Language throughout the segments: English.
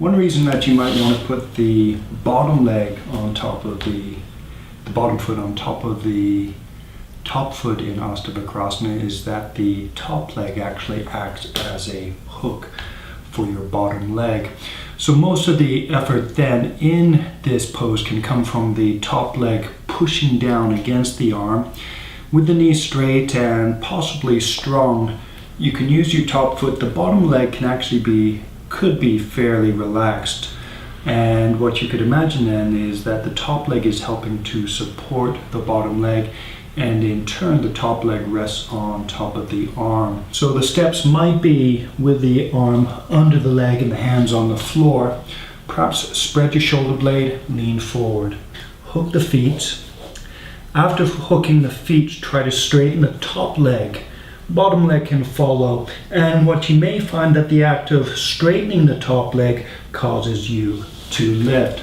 One reason that you might want to put the bottom leg on top of the bottom foot on top of the top foot in Astavakrasana is that the top leg actually acts as a hook for your bottom leg. So most of the effort then in this pose can come from the top leg pushing down against the arm. With the knee straight and possibly strong, you can use your top foot. The bottom leg could be fairly relaxed. And what you could imagine then is that the top leg is helping to support the bottom leg, and in turn the top leg rests on top of the arm. So the steps might be with the arm under the leg and the hands on the floor. Perhaps spread your shoulder blade, lean forward. Hook the feet. After hooking the feet, try to straighten the top leg. Bottom leg can follow, and what you may find that the act of straightening the top leg causes you to lift.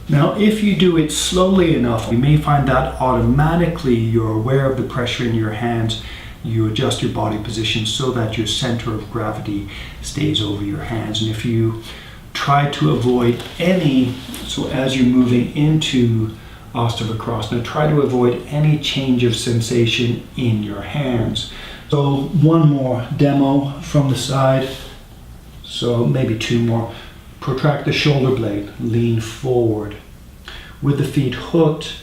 Now, if you do it slowly enough, you may find that automatically you're aware of the pressure in your hands. You adjust your body position so that your center of gravity stays over your hands. And if you try to avoid as you're moving into Astavakrasana, try to avoid any change of sensation in your hands. So one more demo from the side, so maybe two more. Protract the shoulder blade, lean forward. With the feet hooked,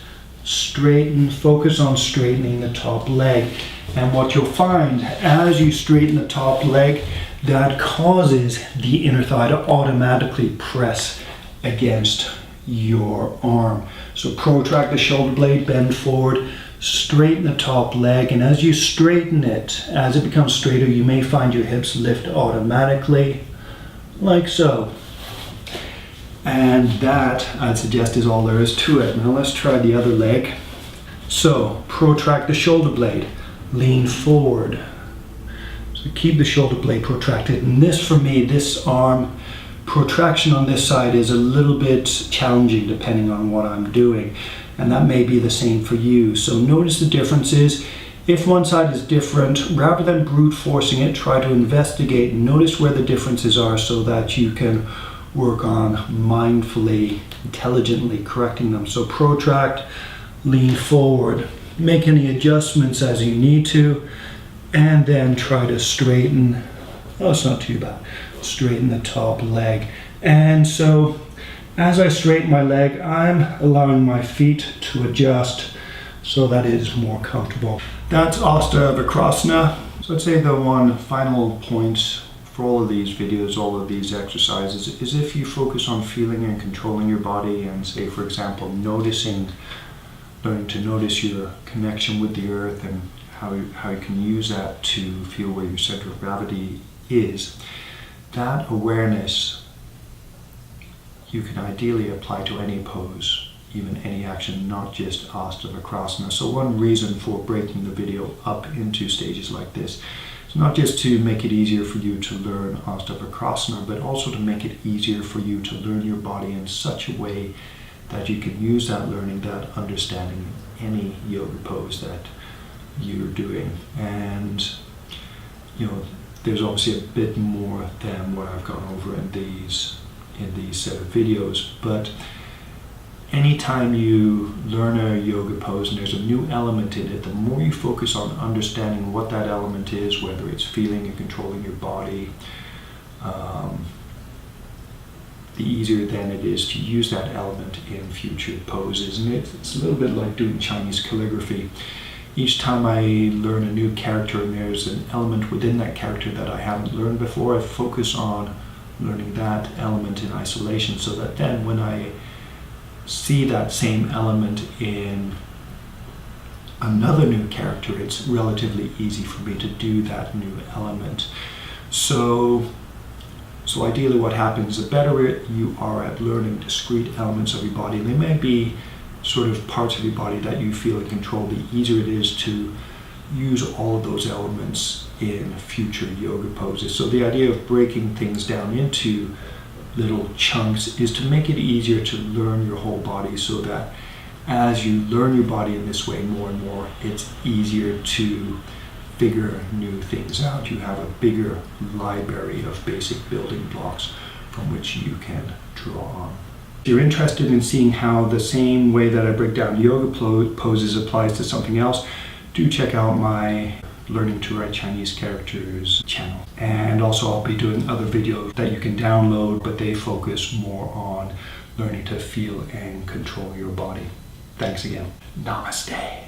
straighten, focus on straightening the top leg. And what you'll find as you straighten the top leg, that causes the inner thigh to automatically press against your arm. So protract the shoulder blade, bend forward, straighten the top leg, and as you straighten it, as it becomes straighter, you may find your hips lift automatically, like so. And that, I'd suggest, is all there is to it. Now let's try the other leg. So protract the shoulder blade, lean forward. So keep the shoulder blade protracted. And this, for me, this arm protraction on this side is a little bit challenging depending on what I'm doing, and that may be the same for you. So notice the differences. If one side is different, rather than brute forcing it, try to investigate and notice where the differences are so that you can work on mindfully, intelligently correcting them. So protract, lean forward, make any adjustments as you need to, and then try to straighten. Oh, it's not too bad. Straighten the top leg. And so as I straighten my leg, I'm allowing my feet to adjust so that it is more comfortable. That's Astavakrasana. So I'd say the one final point for all of these videos, all of these exercises, is if you focus on feeling and controlling your body and, say, for example, learning to notice your connection with the earth and how you can use that to feel where your center of gravity is, that awareness you can ideally apply to any pose, even any action, not just Astavakrasana. So one reason for breaking the video up into stages like this is not just to make it easier for you to learn Astavakrasana, but also to make it easier for you to learn your body in such a way that you can use that learning, that understanding, any yoga pose that you're doing. And there's obviously a bit more than what I've gone over in these set of videos, but anytime you learn a yoga pose and there's a new element in it, the more you focus on understanding what that element is, whether it's feeling and controlling your body, the easier then it is to use that element in future poses. And it's a little bit like doing Chinese calligraphy. Each time I learn a new character and there's an element within that character that I haven't learned before, I focus on learning that element in isolation, so that then when I see that same element in another new character, it's relatively easy for me to do that new element. So ideally what happens, the better you are at learning discrete elements of your body, and they may be sort of parts of your body that you feel in control, the easier it is to use all of those elements in future yoga poses. So the idea of breaking things down into little chunks is to make it easier to learn your whole body, so that as you learn your body in this way more and more, it's easier to figure new things out. You have a bigger library of basic building blocks from which you can draw on. If you're interested in seeing how the same way that I break down yoga poses applies to something else, do check out my Learning to Write Chinese Characters channel. And also I'll be doing other videos that you can download, but they focus more on learning to feel and control your body. Thanks again. Namaste.